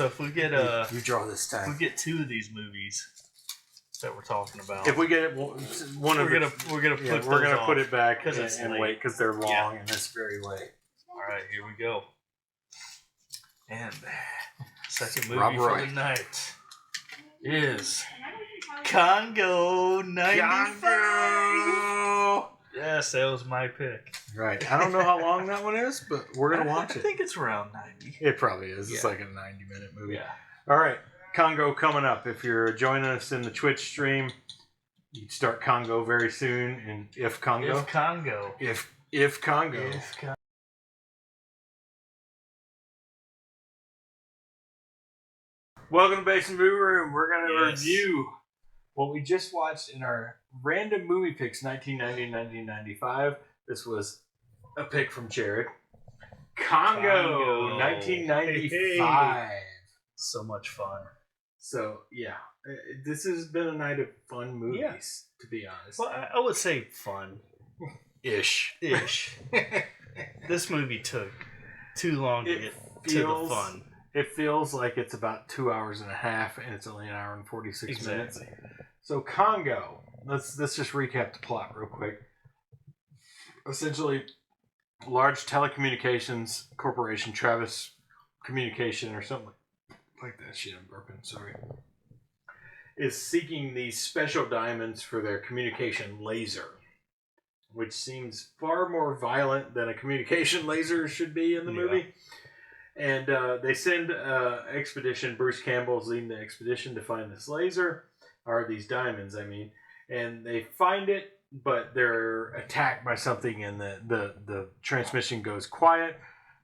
So if we get you draw this time. if we get 2 of these movies that we're talking about, if we get one of we're gonna put it back and wait because they're long and it's very late. All right, here we go. And second movie Rob for Roy. the night is Congo 95. Congo! Yes, that was my pick. Right. I don't know how long that one is, but we're going to watch I it. think it's around 90. It probably is. It's Yeah. like a 90-minute movie. Yeah. All right. Congo coming up. If you're joining us in the Twitch stream, you start Congo very soon. And if Congo. If Congo. If Congo. If Congo. Welcome to Basin Movie Room. We're going to Yes. review what we just watched in our random movie picks 1990-1995. This was a pick from Jared. Congo. 1995. Hey. So much fun. So, yeah. This has been a night of fun movies, to be honest. Well, I would say fun. Ish. This movie took too long to get to the fun. It feels like it's about 2 hours and a half, and it's only an hour and 46 minutes. So Congo, let's just recap the plot real quick. Essentially, large telecommunications corporation, Travis Communication or something like that. Shit, I'm burping. Sorry. Is seeking these special diamonds for their communication laser, which seems far more violent than a communication laser should be in the movie. And they send expedition. Bruce Campbell's leading the expedition to find this laser, or these diamonds, I mean. And they find it, but they're attacked by something, and the transmission goes quiet.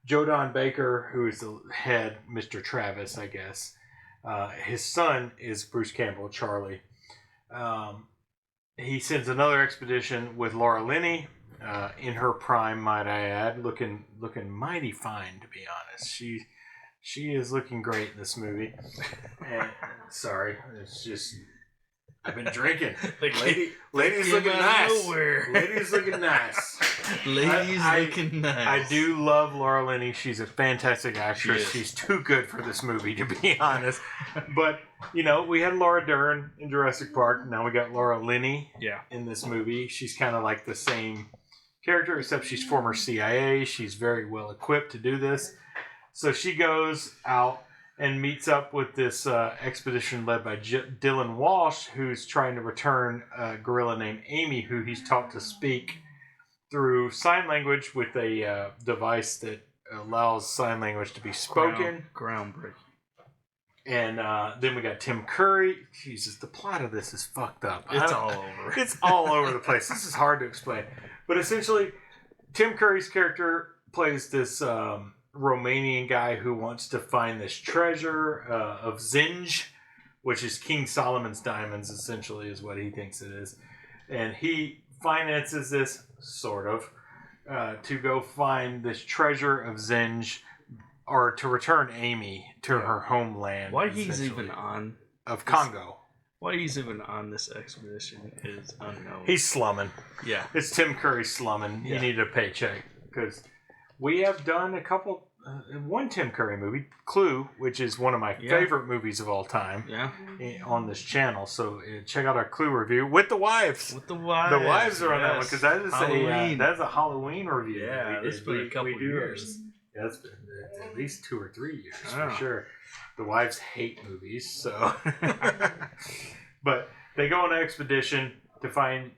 Joe Don Baker, who is the head, Mr. Travis, I guess. His son is Bruce Campbell, Charlie. He sends another expedition with Laura Linney. In her prime, might I add, looking mighty fine, to be honest. She is looking great in this movie. And sorry, it's just I've been drinking. Lady's looking nice. Nowhere. Lady's looking nice. Looking nice. I do love Laura Linney. She's a fantastic actress. She is. She's too good for this movie, to be honest. But we had Laura Dern in Jurassic Park. Now we got Laura Linney. In this movie. She's kind of like the same character, except she's former CIA. She's very well equipped to do this. So she goes out and meets up with this expedition led by Dylan Walsh, who's trying to return a gorilla named Amy, who he's taught to speak through sign language with a device that allows sign language to be spoken. Groundbreaking. And then we got Tim Curry. Jesus, the plot of this is fucked up. It's all over. It's all over the place. This is hard to explain. But essentially, Tim Curry's character plays this Romanian guy who wants to find this treasure of Zinj, which is King Solomon's diamonds, essentially, is what he thinks it is. And he finances this, sort of, to go find this treasure of Zinj, or to return Amy to her homeland. Why he's even on of Congo. Why he's even on this expedition is unknown. He's slumming. Yeah. It's Tim Curry slumming. He needed a paycheck. Because we have done a couple... one Tim Curry movie, Clue, which is one of my favorite movies of all time. On this channel. So check out our Clue review with the wives. With the wives. The wives are on that one, because that is Halloween. that's a Halloween review. Yeah, it's been a couple years. Yeah, it's been at least 2 or 3 years for sure. The wives hate movies, so. But they go on an expedition to find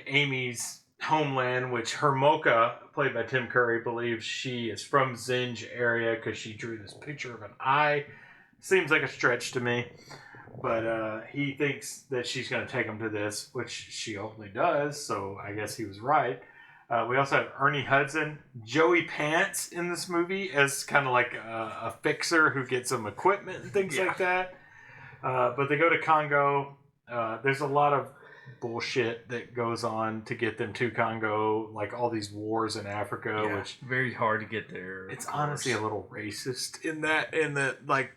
Amy's homeland, which Hermoka, played by Tim Curry, believes she is from Zinj area because she drew this picture of an eye. Seems like a stretch to me, but he thinks that she's going to take him to this, which she ultimately does. So I guess he was right. We also have Ernie Hudson, Joey Pants in this movie as kind of like a fixer who gets some equipment and things like that. But they go to Congo. There's a lot of bullshit that goes on to get them to Congo, like all these wars in Africa, which very hard to get there. It's honestly a little racist in that like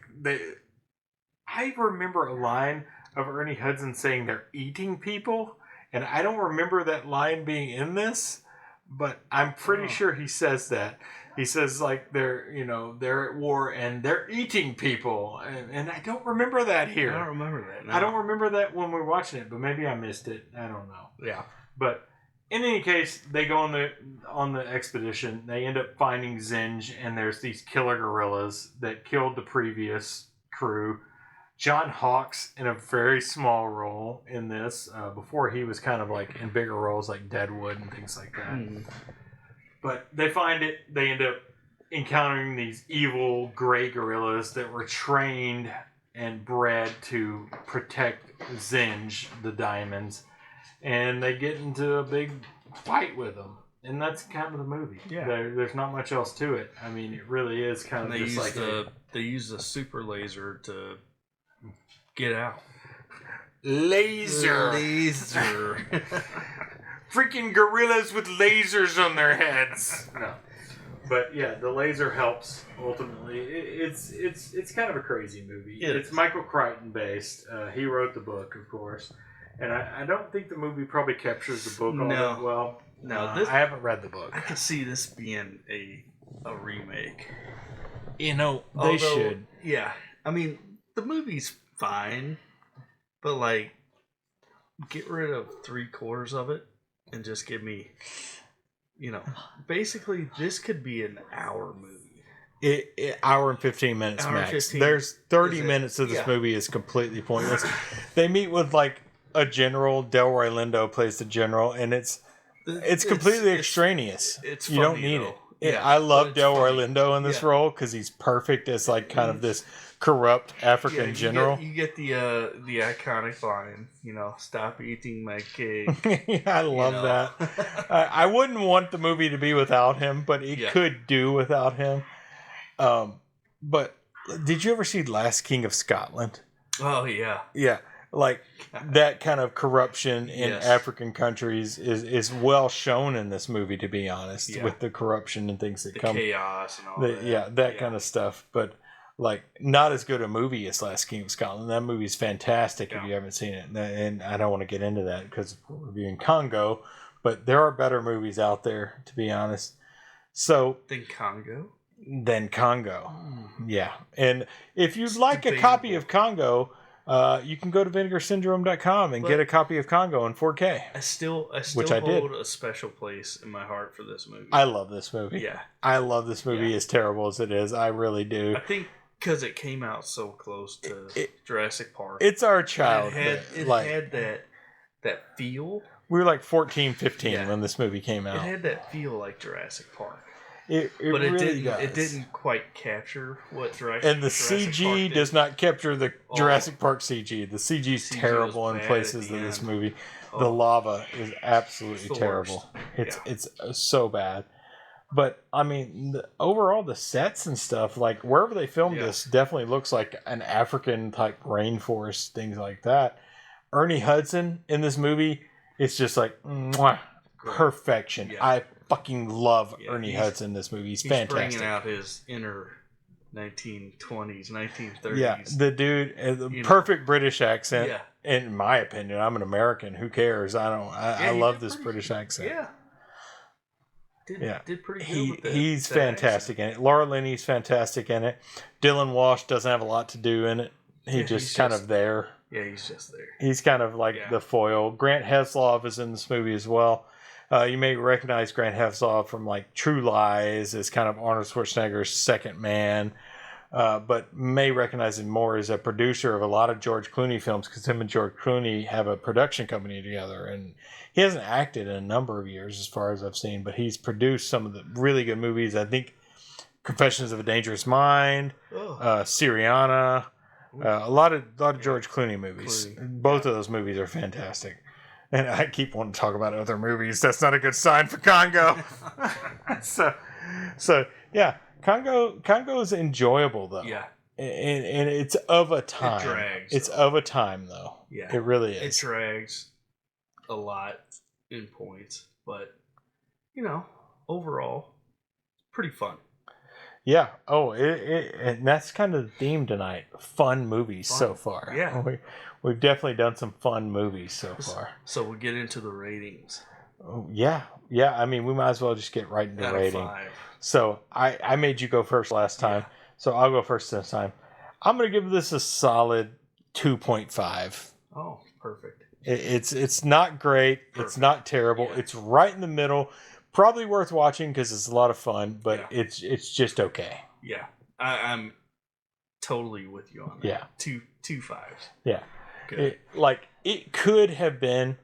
I remember a line of Ernie Hudson saying they're eating people, and I don't remember that line being in this. but I'm pretty sure he says that. He says like they're at war and they're eating people, and I don't remember that here. I don't remember that. No. I don't remember that when we were watching it, but maybe I missed it. I don't know. Yeah. But in any case, they go on the expedition. They end up finding Zinj, and there's these killer gorillas that killed the previous crew. John Hawkes in a very small role in this. Before he was kind of like in bigger roles like Deadwood and things like that. Mm. But they find it. They end up encountering these evil gray gorillas that were trained and bred to protect Zinj, the diamonds. And they get into a big fight with them. And that's kind of the movie. Yeah. There's not much else to it. I mean, it really is kind of just like... They use the super laser to get out. Laser. Freaking gorillas with lasers on their heads. No. But yeah, the laser helps ultimately. It's kind of a crazy movie. It's Michael Crichton based. He wrote the book, of course. And I don't think the movie probably captures the book all that well. No, I haven't read the book. I could see this being a remake. They should. Yeah. I mean, the movie's fine, but like, get rid of 3/4 of it and just give me, basically this could be an hour movie. Hour and 15 minutes max. 15. There's 30 minutes of this movie is completely pointless. They meet with like a general. Delroy Lindo plays the general, and it's completely extraneous. It's you don't need it. Yeah, I love Delroy Lindo in this role because he's perfect as like kind of this corrupt African general. You get the iconic line, stop eating my cake. I love that. I wouldn't want the movie to be without him, but it could do without him. But did you ever see Last King of Scotland? Oh yeah. Yeah. Like that kind of corruption in African countries is well shown in this movie, to be honest, with the corruption and things that come. Chaos and all that. Yeah, that kind of stuff. But like, not as good a movie as Last King of Scotland. That movie's fantastic if you haven't seen it. And I don't want to get into that because we're reviewing Congo, but there are better movies out there, to be honest. So Than Congo? Yeah. And if you'd like a copy of Congo... you can go to vinegarsyndrome.com and get a copy of Congo in 4K. I still hold a special place in my heart for this movie. I love this movie. Yeah. I love this movie as terrible as it is. I really do. I think because it came out so close to Jurassic Park. It's our childhood. It had that feel. We were like 14, 15 when this movie came out. It had that feel like Jurassic Park. It really does. It didn't quite capture what Jurassic Park. And the CG does not capture the Jurassic Park CG. The CG is terrible in places in this movie. The lava is absolutely terrible. It's so bad. But I mean, overall, the sets and stuff, like wherever they filmed this, definitely looks like an African type rainforest, things like that. Ernie Hudson in this movie, it's just like perfection. Yeah. I fucking love Ernie Hudson in this movie. He's fantastic. Bringing out his inner 1920s, 1930s. Yeah, the dude, perfect British accent. Yeah. In my opinion, I'm an American. Who cares? I love this British accent. Yeah. Did pretty good with that. He's fantastic in it. Laura Linney's fantastic in it. Dylan Walsh doesn't have a lot to do in it. He's just kind of there. Yeah, he's just there. He's kind of like the foil. Grant Heslov is in this movie as well. You may recognize Grant Heslov from like True Lies as kind of Arnold Schwarzenegger's second man, but may recognize him more as a producer of a lot of George Clooney films because him and George Clooney have a production company together. And he hasn't acted in a number of years as far as I've seen, but he's produced some of the really good movies. I think Confessions of a Dangerous Mind, Syriana, a lot of George Clooney movies. Both of those movies are fantastic. And I keep wanting to talk about other movies. That's not a good sign for Congo. so yeah, Congo is enjoyable though. Yeah, and it's of a time. It drags. It's of a time though. Yeah, it really is. It drags a lot in points, but overall, pretty fun. Yeah. Oh, and that's kind of the theme tonight. Fun movies so far. Yeah. We've definitely done some fun movies so far. So we'll get into the ratings. Oh, yeah. I mean, we might as well just get right into Out rating. of 5. So I made you go first last time, so I'll go first this time. I'm gonna give this a solid 2.5. Oh, perfect. It's not great. It's not terrible. Yeah. It's right in the middle. Probably worth watching because it's a lot of fun, but Yeah. it's just okay. Yeah, I'm totally with you on that. Yeah. Two 5s. Yeah. Good. It could have been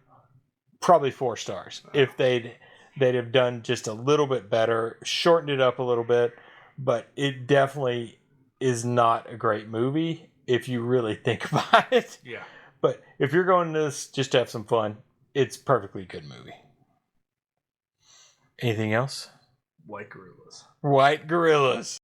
probably 4 stars if they'd have done just a little bit better, shortened it up a little bit, but it definitely is not a great movie if you really think about it. Yeah. But if you're going to this just to have some fun, it's a perfectly good movie. Anything else? White gorillas. White gorillas.